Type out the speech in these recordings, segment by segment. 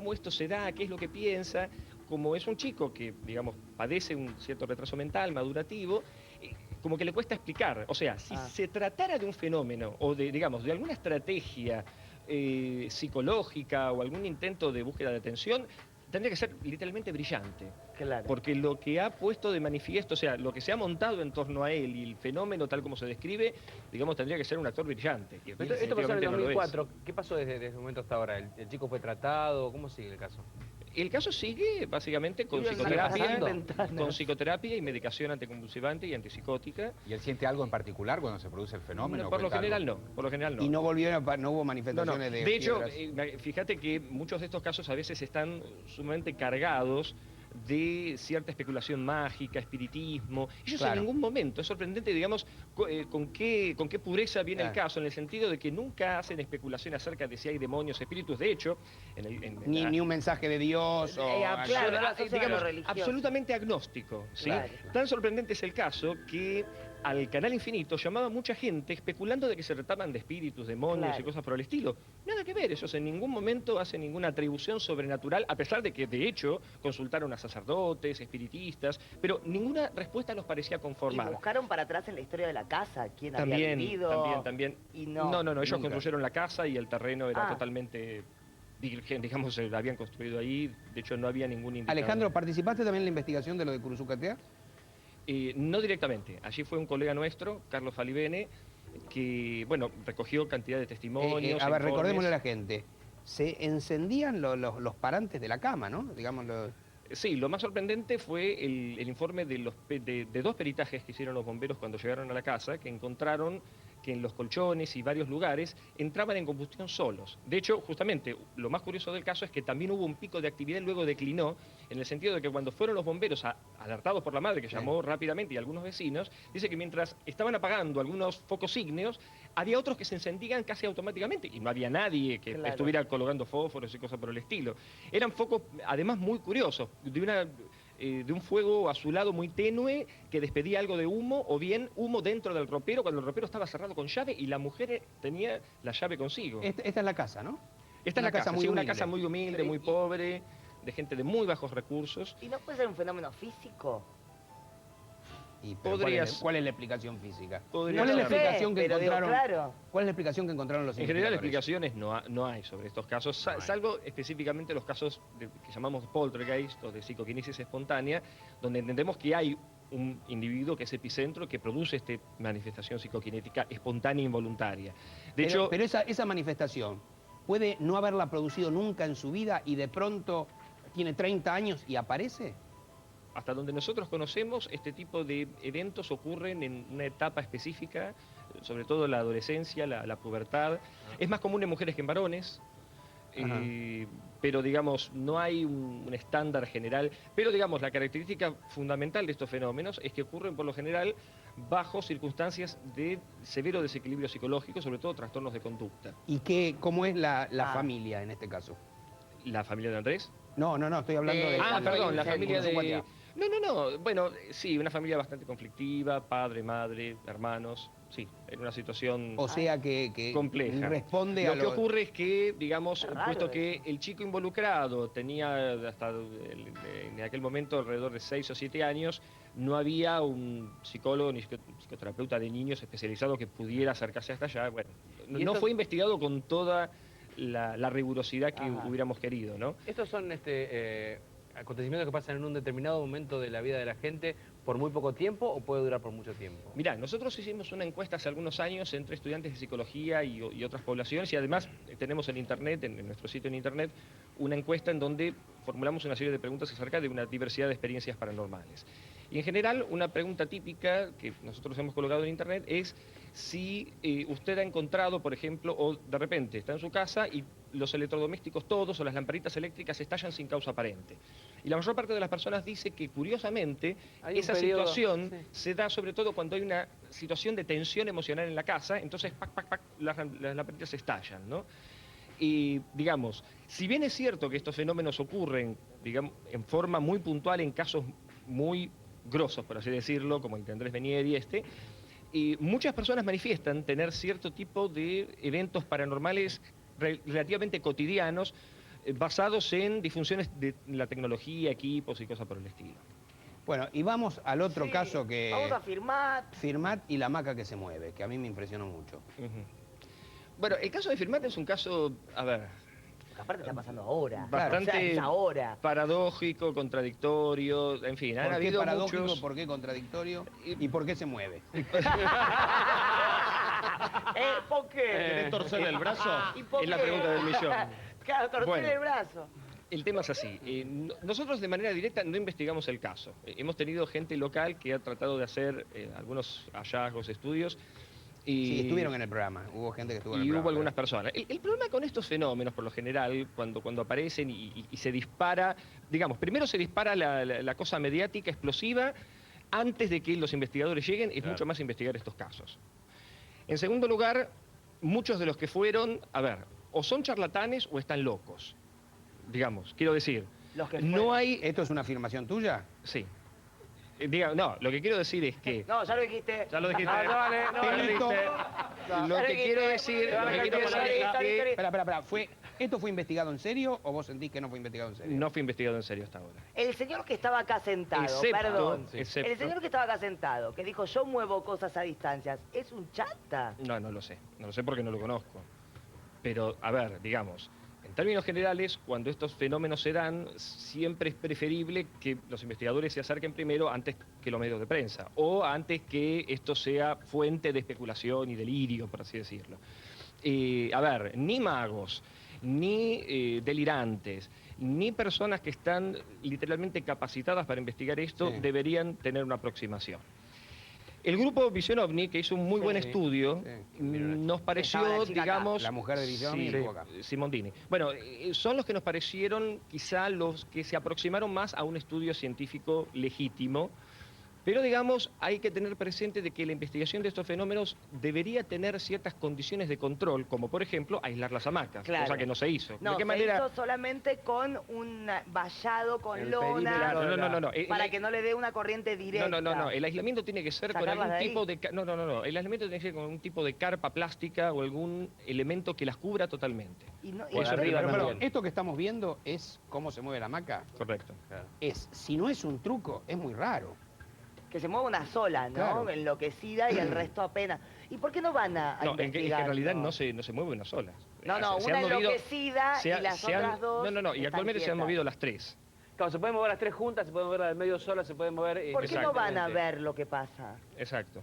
cómo esto se da, qué es lo que piensa. Como es un chico que, digamos, padece un cierto retraso mental, madurativo, como que le cuesta explicar. O sea, si se tratara de un fenómeno o de, digamos, de alguna estrategia psicológica o algún intento de búsqueda de atención, tendría que ser literalmente brillante. Claro. Porque lo que ha puesto de manifiesto, o sea, lo que se ha montado en torno a él y el fenómeno tal como se describe, digamos, tendría que ser un actor brillante. Y Esto pasó en el definitivamente no lo es. 2004. ¿Qué pasó desde ese momento hasta ahora? ¿El chico fue tratado? ¿Cómo sigue el caso? El caso sigue básicamente con psicoterapia y medicación anticonvulsivante y antipsicótica. ¿Y él siente algo en particular cuando se produce el fenómeno? No, por lo general no, por lo general no. Y no no hubo manifestaciones de De hecho, fiebras. fíjate que muchos de estos casos a veces están sumamente cargados de cierta especulación mágica, espiritismo. Ellos en ningún momento, es sorprendente, digamos, con qué pureza viene el caso, en el sentido de que nunca hacen especulación acerca de si hay demonios, espíritus. De hecho, ni un mensaje de Dios o digamos, absolutamente agnóstico. ¿Sí? Claro. Tan sorprendente es el caso que al Canal Infinito llamaba mucha gente especulando de que se trataban de espíritus, demonios y cosas por el estilo. Nada que ver, ellos en ningún momento hacen ninguna atribución sobrenatural, a pesar de que de hecho consultaron a sacerdotes, espiritistas, pero ninguna respuesta los parecía conformar. Y buscaron para atrás en la historia de la casa, quién había vivido. También. Y No, ellos construyeron la casa y el terreno era totalmente virgen, digamos, la habían construido ahí, de hecho no había ningún indicador. Alejandro, ¿participaste también en la investigación de lo de Curuzucatea? No directamente, allí fue un colega nuestro, Carlos Falibene, que, bueno, recogió cantidad de testimonios. A ver, recordémosle a la gente, se encendían los parantes de la cama, ¿no? Digamos, Sí, lo más sorprendente fue el informe de dos peritajes que hicieron los bomberos cuando llegaron a la casa, que encontraron que en los colchones y varios lugares entraban en combustión solos. De hecho, justamente, lo más curioso del caso es que también hubo un pico de actividad y luego declinó, en el sentido de que cuando fueron los bomberos alertados por la madre, que llamó rápidamente, y algunos vecinos, dice que mientras estaban apagando algunos focos ígneos, había otros que se encendían casi automáticamente, y no había nadie que estuviera colocando fósforos y cosas por el estilo. Eran focos, además, muy curiosos, de un fuego azulado muy tenue que despedía algo de humo, o bien humo dentro del ropero cuando el ropero estaba cerrado con llave y la mujer tenía la llave consigo. Esta es la casa, ¿no? Esta es la casa, sí, una casa muy humilde, muy pobre, de gente de muy bajos recursos. ¿Y no puede ser un fenómeno físico? ¿Cuál es la explicación física? ¿Cuál es la explicación que encontraron? ¿Cuál es la explicación que encontraron los investigadores? En general explicaciones no hay sobre estos casos, salvo específicamente los casos que llamamos poltergeist o de psicoquinesis espontánea, donde entendemos que hay un individuo que es epicentro que produce esta manifestación psicoquinética espontánea e involuntaria. Pero esa manifestación puede no haberla producido nunca en su vida y de pronto tiene 30 años y aparece. Hasta donde nosotros conocemos, este tipo de eventos ocurren en una etapa específica, sobre todo la adolescencia, la pubertad. Es más común en mujeres que en varones, pero digamos, no hay un estándar general. Pero digamos, la característica fundamental de estos fenómenos es que ocurren por lo general bajo circunstancias de severo desequilibrio psicológico, sobre todo trastornos de conducta. ¿Y cómo es la familia en este caso? ¿La familia de Andrés? No, estoy hablando de... perdón, la familia de... No, bueno, sí, una familia bastante conflictiva, padre, madre, hermanos, sí, en una situación compleja. Responde lo que ocurre es que, digamos, puesto que el chico involucrado tenía hasta en aquel momento alrededor de 6 o 7 años, no había un psicólogo ni psicoterapeuta de niños especializado que pudiera acercarse hasta allá. Bueno, no fue investigado con toda la rigurosidad que hubiéramos querido, ¿no? Estos son acontecimientos que pasan en un determinado momento de la vida de la gente por muy poco tiempo o puede durar por mucho tiempo. Mirá, nosotros hicimos una encuesta hace algunos años entre estudiantes de psicología y otras poblaciones, y además tenemos en internet, en nuestro sitio en internet, una encuesta en donde formulamos una serie de preguntas acerca de una diversidad de experiencias paranormales. Y en general, una pregunta típica que nosotros hemos colocado en internet es si usted ha encontrado, por ejemplo, o de repente está en su casa y los electrodomésticos todos o las lamparitas eléctricas estallan sin causa aparente. Y la mayor parte de las personas dice que, curiosamente, esa situación se da sobre todo cuando hay una situación de tensión emocional en la casa, entonces, las lamparitas estallan, ¿no? Y, digamos, si bien es cierto que estos fenómenos ocurren, digamos, en forma muy puntual en casos muy grosos, por así decirlo, como el de Andrés Benieri y muchas personas manifiestan tener cierto tipo de eventos paranormales relativamente cotidianos, basados en disfunciones de la tecnología, equipos y cosas por el estilo. Bueno, y vamos al otro Sí, caso que... Vamos a firmar. Firmat y la hamaca que se mueve, que a mí me impresionó mucho. Ujú. Bueno, el caso de Firmat es un caso, a ver, Aparte está pasando ahora. bastante O sea, es ahora. paradójico, contradictorio, en fin, han ¿Por qué habido paradójico, muchos... por qué contradictorio y por qué se mueve? ¿Por qué? ¿Querés torcer el brazo? ¿Y por Es la qué? pregunta del millón. Claro, torcer Bueno. el brazo. El tema es así. Nosotros de manera directa no investigamos el caso. Hemos tenido gente local que ha tratado de hacer algunos hallazgos, estudios. Y, Sí, estuvieron en el programa, hubo gente que estuvo en el y programa. hubo algunas personas. El problema con estos fenómenos, por lo general, cuando aparecen y se dispara, digamos, primero se dispara la cosa mediática explosiva antes de que los investigadores lleguen, es mucho más investigar estos casos. En segundo lugar, muchos de los que fueron, a ver, o son charlatanes o están locos. Digamos, quiero decir, Los que no fueron. hay... ¿Esto es una afirmación tuya? Sí. No, lo que quiero decir es que... No, ya lo dijiste. Ya lo dijiste. Ah, no vale, no vale. Perito. Lo que quiero decir... No, Lo que no, quiero no, decir es no, que Espera, ¿esto fue investigado en serio o vos sentís que no fue investigado en serio? no fue investigado en serio hasta ahora. El señor que estaba acá sentado, Excepto- perdón. excepto- El señor que estaba acá sentado, que dijo yo muevo cosas a distancias, ¿es un chanta? No, no lo sé. No lo sé porque no lo conozco. Pero, a ver, digamos, en términos generales, cuando estos fenómenos se dan, siempre es preferible que los investigadores se acerquen primero antes que los medios de prensa, o antes que esto sea fuente de especulación y delirio, por así decirlo. A ver, ni magos, ni delirantes, ni personas que están literalmente capacitadas para investigar esto Sí. deberían tener una aproximación. El grupo Visión OVNI, que hizo un muy buen estudio, sí. nos Estaba pareció, la chica acá. digamos... La mujer de Visión OVNI estuvo acá. Simondini. Bueno, son los que nos parecieron quizá los que se aproximaron más a un estudio científico legítimo, pero digamos, hay que tener presente de que la investigación de estos fenómenos debería tener ciertas condiciones de control, como por ejemplo aislar las hamacas, Claro. cosa que no se hizo. No, ¿De qué se manera? hizo solamente con un vallado con El lona perímetro No. para que no le dé una corriente directa. No. El aislamiento tiene que ser con Sacarlas algún de ahí. tipo de... No. El aislamiento tiene que ser con un tipo de carpa plástica o algún elemento que las cubra totalmente. Y no, Por y- arriba Pero, también. esto que estamos viendo es cómo se mueve la hamaca. Correcto. Si no es un truco, es muy raro. que se mueva una sola, ¿no? Claro. Enloquecida y el resto apenas. ¿Y por qué no van a No, en que en investigar? realidad no se mueve una sola. No, Se una han movido- enloquecida se y ha- las se han- otras dos No, y están actualmente se han quietas. movido las tres. Claro, se pueden mover las tres juntas, se puede mover la del medio sola, se puede mover... ¿Por qué no van a exactamente. ver lo que pasa? Exacto.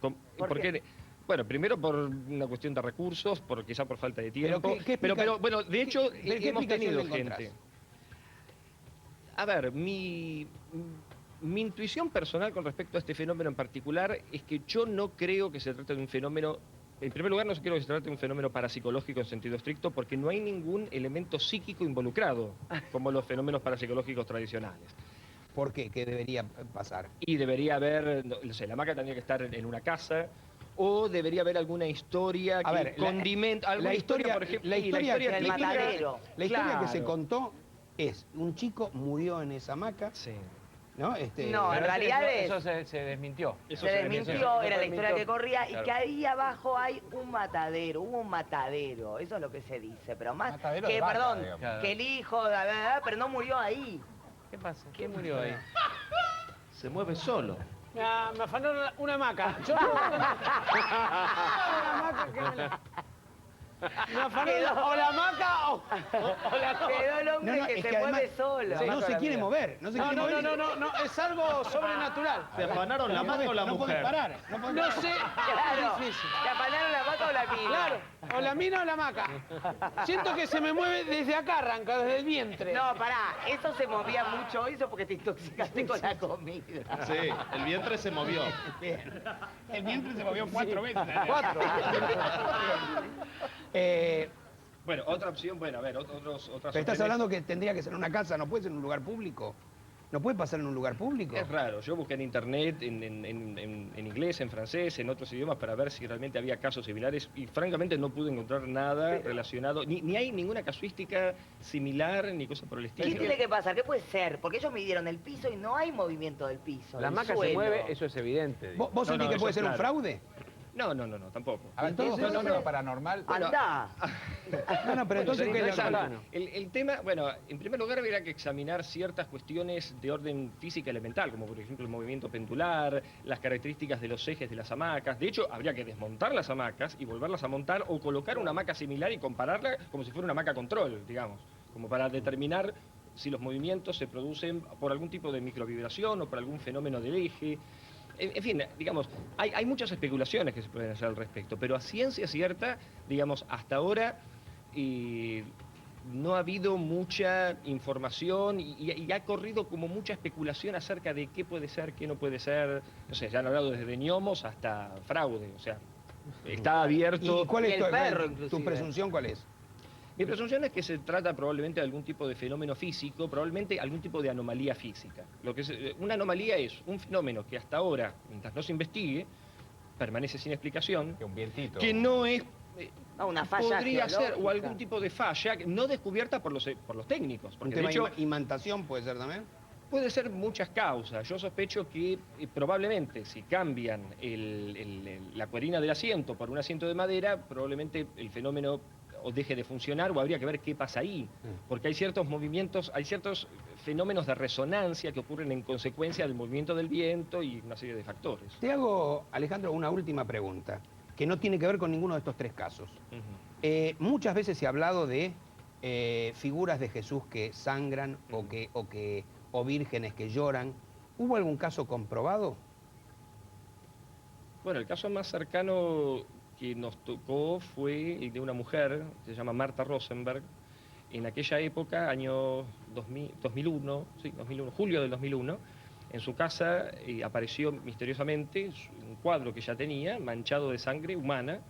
¿Por ¿Por qué? qué? Bueno, primero por una cuestión de recursos, quizá por falta de tiempo. Pero, Pero, bueno, de hecho, ¿qué hemos explicación tenido le encontrás? gente. A ver, mi intuición personal con respecto a este fenómeno en particular es que yo no creo que se trate de un fenómeno. En primer lugar, no creo que se trate de un fenómeno parapsicológico en sentido estricto, porque no hay ningún elemento psíquico involucrado, como los fenómenos parapsicológicos tradicionales. ¿Por qué? ¿Qué debería pasar? Y debería haber, no sé, la hamaca tendría que estar en una casa, o debería haber alguna historia A que ver, condimenta, alguna historia, por ejemplo, la y historia, del la historia- matadero. la historia que se Claro. contó es, un chico murió en esa hamaca, Sí. ¿no? No, Pero en eso- realidad eso se desmintió. Eso se desmintió. desmintió, era la historia que corría, y Claro. que ahí abajo hay un matadero, hubo un matadero, eso es lo que se dice, pero más Matadero que, de vaca, perdón, digamos. Claro. que el hijo, la verdad, pero no murió ahí. ¿Qué pasa? ¿Quién murió ahí? Se mueve solo. Me afanaron una hamaca. Yo una hamaca que me afanaron o la hamaca o la Quedó el hombre No, que es se que mueve además- solo. no se quiere mover, no se quiere mover. No, es algo sobrenatural. ¿Se afanaron la mano o la No puede mujer? parar, no puede No parar. sé, Claro, es difícil. ¿te afanaron la vaca o la mina? Claro, o la mina o la hamaca. Siento que se me mueve desde acá, arranca, desde el vientre. No, pará, eso se movía mucho, eso porque te intoxicaste con la comida. Sí, el vientre se movió. Bien. El vientre se movió 4 veces. 4. Bueno, otra opción, bueno, a ver, otras Pero estás opciones. hablando que tendría que ser en una casa, no puede ser en un lugar público. No puede pasar en un lugar público. Es raro, yo busqué en internet, en inglés, en francés, en otros idiomas para ver si realmente había casos similares y francamente no pude encontrar nada relacionado, ni hay ninguna casuística similar ni cosa por el estilo. ¿Qué tiene que pasar? ¿Qué puede ser? Porque ellos midieron el piso y no hay movimiento del piso. La del hamaca se suelo. mueve, eso es evidente. digo. ¿Vos No, sentís no, que eso puede es ser un claro. fraude? No, tampoco. A ver, Entonces, todo no, fenómeno no. paranormal. Anda. No, pero entonces, Bueno, ¿qué es lo que- exacto. El tema, bueno, en primer lugar habría que examinar ciertas cuestiones de orden física elemental, como por ejemplo el movimiento pendular, las características de los ejes de las hamacas. De hecho, habría que desmontar las hamacas y volverlas a montar o colocar una hamaca similar y compararla como si fuera una hamaca control, digamos, como para determinar si los movimientos se producen por algún tipo de microvibración o por algún fenómeno del eje. En fin, digamos, hay muchas especulaciones que se pueden hacer al respecto, pero a ciencia cierta, digamos, hasta ahora no ha habido mucha información y ha corrido como mucha especulación acerca de qué puede ser, qué no puede ser. No sé, ya han hablado desde gnomos hasta fraude, o sea, está abierto. ¿Y cuál Y es el tu, perro, tu inclusive. presunción? ¿Cuál es? Mi presunción es que se trata probablemente de algún tipo de fenómeno físico, probablemente algún tipo de anomalía física. Una anomalía es un fenómeno que hasta ahora, mientras no se investigue, permanece sin explicación, Que un vientito. que no es... No, una falla podría ser, o geológica. algún tipo de falla, no descubierta por los técnicos. ¿Un Porque tema de hecho, de imantación puede ser también? puede ser muchas causas. Yo sospecho que probablemente si cambian la cuerina del asiento por un asiento de madera, probablemente el fenómeno o deje de funcionar o habría que ver qué pasa ahí. Porque hay ciertos movimientos, hay ciertos fenómenos de resonancia que ocurren en consecuencia del movimiento del viento y una serie de factores. Te hago, Alejandro, una última pregunta, que no tiene que ver con ninguno de estos tres casos. Ujú. Muchas veces se ha hablado de figuras de Jesús que sangran o vírgenes que lloran. ¿Hubo algún caso comprobado? Bueno, el caso más cercano que nos tocó fue el de una mujer, se llama Marta Rosenberg. En aquella época, año 2001, julio del 2001, en su casa apareció misteriosamente un cuadro que ya tenía, manchado de sangre humana,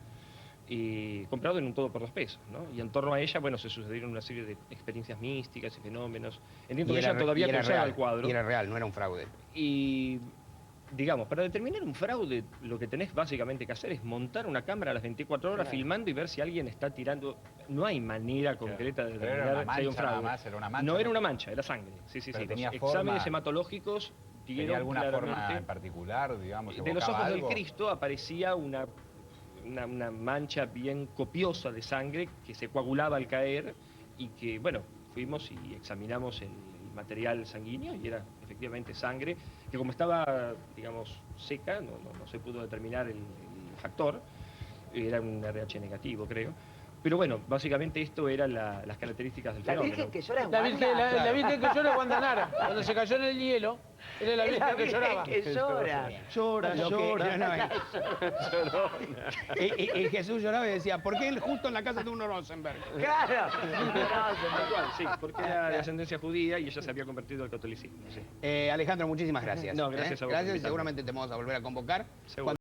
comprado en un todo por 2 pesos, ¿no? Y en torno a ella, bueno, se sucedieron una serie de experiencias místicas y fenómenos. Entiendo que ella todavía conserva el cuadro. Y era real, no era un fraude. Y, digamos, para determinar un fraude, lo que tenés básicamente que hacer es montar una cámara a las 24 horas filmando y ver si alguien está tirando. No hay manera concreta de Pero era determinar una si hay un mancha nada fraude. más, era una mancha, No era ¿no? una mancha, era sangre. Sí, Pero sí. tenía Los forma- exámenes hematológicos ¿Tenía dieron alguna forma claramente. en particular, digamos, De los evocaba ojos algo? del Cristo aparecía una mancha bien copiosa de sangre que se coagulaba al caer y que, bueno, fuimos y examinamos el material sanguíneo y era efectivamente sangre, que como estaba, digamos, seca, no se pudo determinar el factor, era un RH negativo, creo. Pero bueno, básicamente esto eran las características del La fenómeno. virgen que llora es La Wanda. virgen que llora es Guantanara. Cuando se cayó en el hielo, era la Es la virgen que lloraba. que llora. Llora, Lo que- llora. Y Jesús lloraba y decía, ¿por qué él justo en la casa de uno Rosenberg? Claro. Tal cual, sí, porque era de ascendencia judía y ella se había convertido al catolicismo. Sí. Alejandro, muchísimas gracias. No, gracias a vos por Gracias, invitarme. seguramente te vamos a volver a convocar. Seguro.